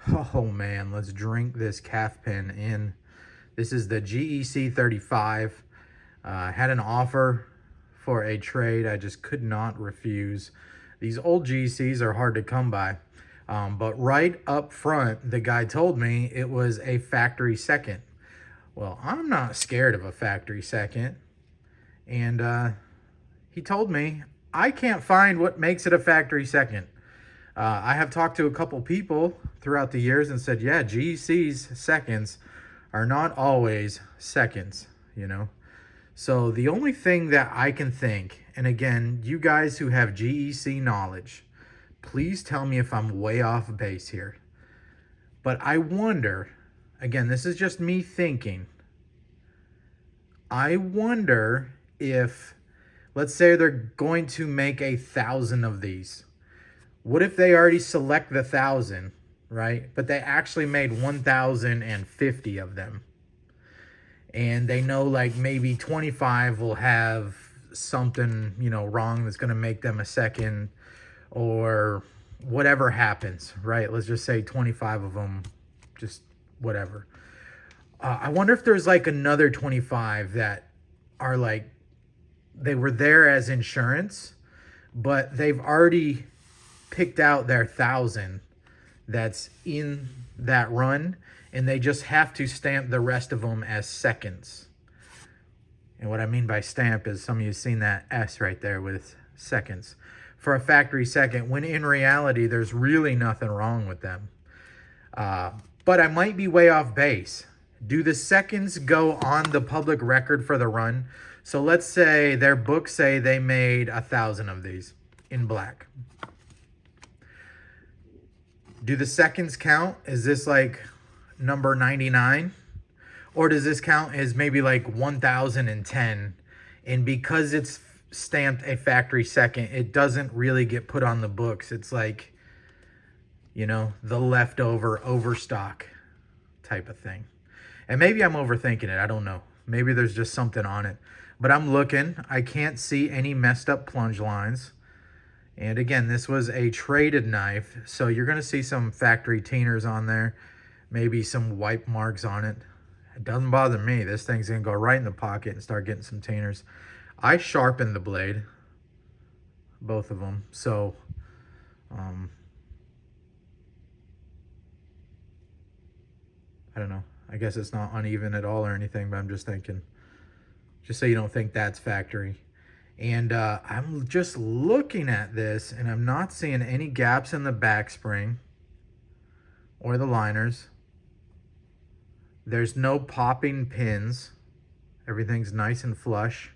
Oh man, let's drink this calf pin in. This is the GEC 35. Had an offer for a trade I just could not refuse. These old GECs are hard to come by. But right up front, the guy told me it was a factory second. Well, I'm not scared of a factory second. And he told me I can't find what makes it a factory second. I have talked to a couple people throughout the years and said, yeah, GEC's seconds are not always seconds, you know? So the only thing that I can think, and again, you guys who have GEC knowledge, please tell me if I'm way off base here. But I wonder, again, this is just me thinking, I wonder if, let's say they're going to make 1,000 of these. What if they already select the 1,000, right? But they actually made 1,050 of them. And they know like maybe 25 will have something, wrong that's going to make them a second, or whatever happens, right? Let's just say 25 of them, just whatever. I wonder if there's like another 25 that are like, they were there as insurance, but they've already picked out their 1,000 that's in that run, and they just have to stamp the rest of them as seconds. And what I mean by stamp is, some of you have seen that S right there with seconds for a factory second, when in reality there's really nothing wrong with them. But I might be way off base. Do the seconds go on the public record for the run? So let's say their books say they made 1,000 of these in black. Do the seconds count? Is this like number 99? Or does this count as maybe like 1,010? And because it's stamped a factory second, it doesn't really get put on the books. It's like, the leftover overstock type of thing. And maybe I'm overthinking it. I don't know. Maybe there's just something on it. But I'm looking. I can't see any messed up plunge lines. And again, this was a traded knife, so you're going to see some factory teeners on there, maybe some wipe marks on it. It doesn't bother me. This thing's going to go right in the pocket and start getting some teeners. I sharpened the blade, both of them, so I don't know. I guess it's not uneven at all or anything, but I'm just thinking, just so you don't think that's factory. And I'm just looking at this, and I'm not seeing any gaps in the back spring or the liners. There's no popping pins. Everything's nice and flush.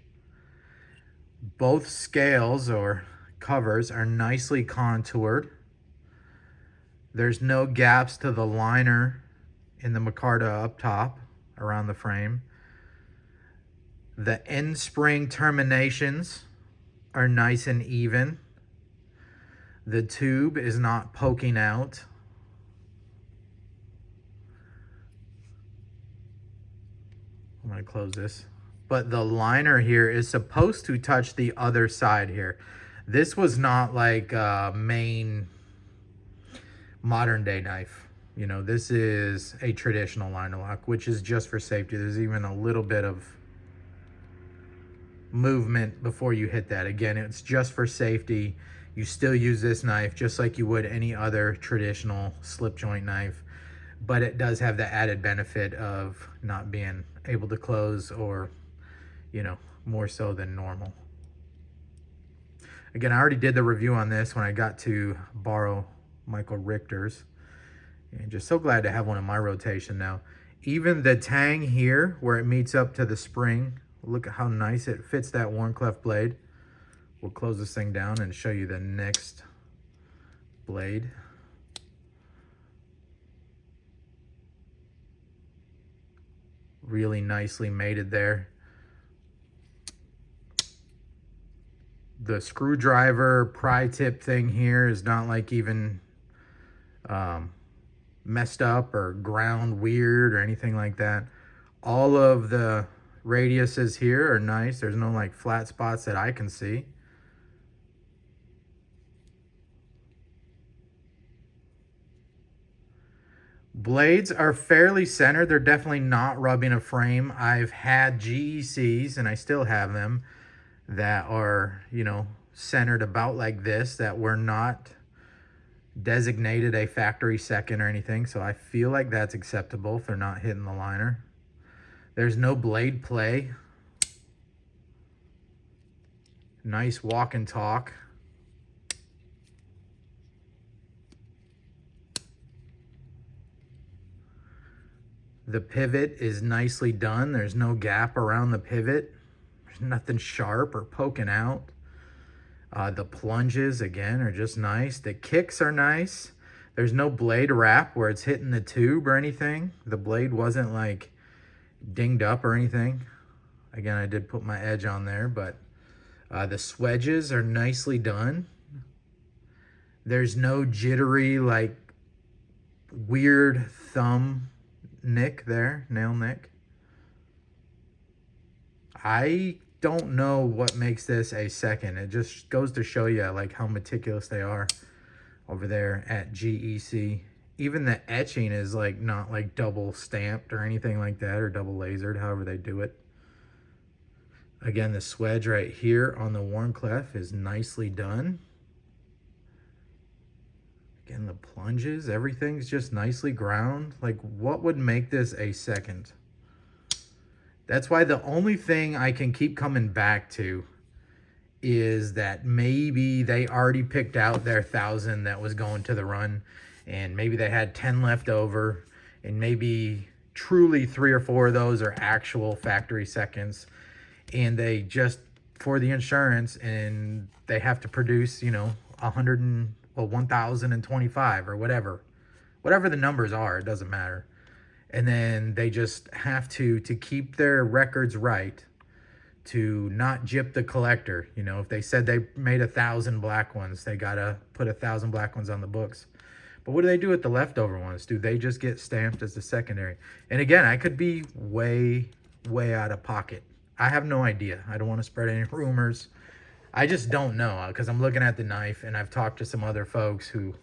Both scales or covers are nicely contoured. There's no gaps to the liner in the micarta up top around the frame. The end spring terminations are nice and even. The tube is not poking out. I'm going to close this. But the liner here is supposed to touch the other side here. This was not like a main modern day knife. This is a traditional liner lock, which is just for safety. There's even a little bit of movement before you hit that. Again, it's just for safety. You still use this knife just like you would any other traditional slip joint knife, but it does have the added benefit of not being able to close, or more so than normal. Again, I already did the review on this when I got to borrow Michael Richter's, and just so glad to have one in my rotation now. Even the tang here where it meets up to the spring, look at how nice it fits that Wharncliffe blade. We'll close this thing down and show you the next blade. Really nicely mated there. The screwdriver pry tip thing here is not like even messed up or ground weird or anything like that. All of the radiuses here are nice. There's no like flat spots that I can see. Blades are fairly centered. They're definitely not rubbing a frame. I've had GECs, and I still have them, that are, you know, centered about like this, that were not designated a factory second or anything. So I feel like that's acceptable if they're not hitting the liner. There's no blade play. Nice walk and talk. The pivot is nicely done. There's no gap around the pivot. There's nothing sharp or poking out. The plunges, again, are just nice. The kicks are nice. There's no blade wrap where it's hitting the tube or anything. The blade wasn't like dinged up or anything. Again, I did put my edge on there, but the swedges are nicely done. There's no jittery, like, weird thumb nick there, nail nick. I don't know what makes this a second. It just goes to show you like how meticulous they are over there at GEC. Even the etching is like not like double stamped or anything like that, or double lasered, however they do it. Again, the swedge right here on the Wharncliffe is nicely done. Again, the plunges, everything's just nicely ground. Like, what would make this a second? That's why the only thing I can keep coming back to is that maybe they already picked out their 1,000 that was going to the run, and maybe they had 10 left over, and maybe truly 3 or 4 of those are actual factory seconds, and they just, for the insurance, and they have to produce, you know, 1,025 or whatever the numbers are, it doesn't matter. And then they just have to keep their records right, to not gyp the collector. You know, if they said they made 1,000 black ones, they gotta put 1,000 black ones on the books. But what do they do with the leftover ones? Do they just get stamped as the secondary? And again, I could be way out of pocket. I have no idea. I don't want to spread any rumors. I just don't know, because I'm looking at the knife, and I've talked to some other folks who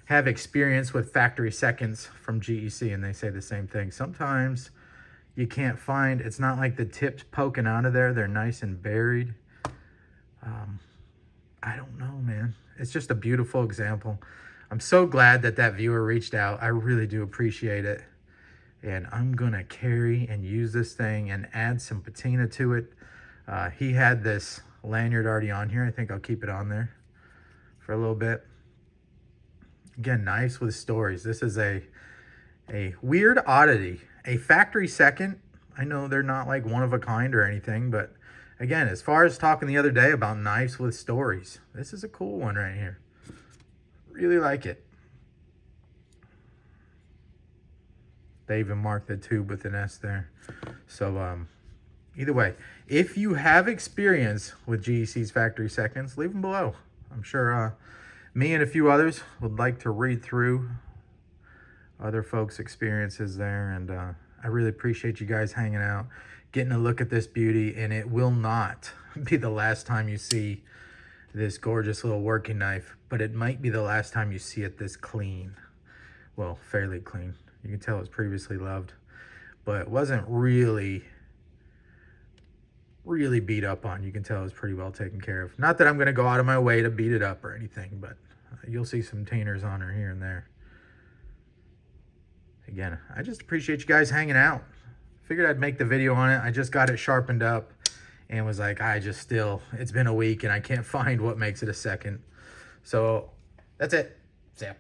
have experience with factory seconds from GEC, and they say the same thing. Sometimes you can't find, it's not like the tips poking out of there. They're nice and buried. I don't know, man. It's just a beautiful example. I'm so glad that that viewer reached out. I really do appreciate it. And I'm going to carry and use this thing and add some patina to it. He had this lanyard already on here. I think I'll keep it on there for a little bit. Again, knives with stories. This is a weird oddity. A factory second. I know they're not like one of a kind or anything, but again, as far as talking the other day about knives with stories, this is a cool one right here. Really like it. They even marked the tube with an S there. So either way, if you have experience with GEC's factory seconds, leave them below. I'm sure me and a few others would like to read through other folks' experiences there. And I really appreciate you guys hanging out, getting a look at this beauty. And it will not be the last time you see this gorgeous little working knife, but it might be the last time you see it this clean. Well, fairly clean. You can tell it's previously loved, but it wasn't really beat up on. You can tell it's pretty well taken care of. Not that I'm going to go out of my way to beat it up or anything, but you'll see some tainers on her here and there. Again, I just appreciate you guys hanging out. Figured I'd make the video on it. I just got it sharpened up and was like, it's been a week and I can't find what makes it a second. So that's it. See ya.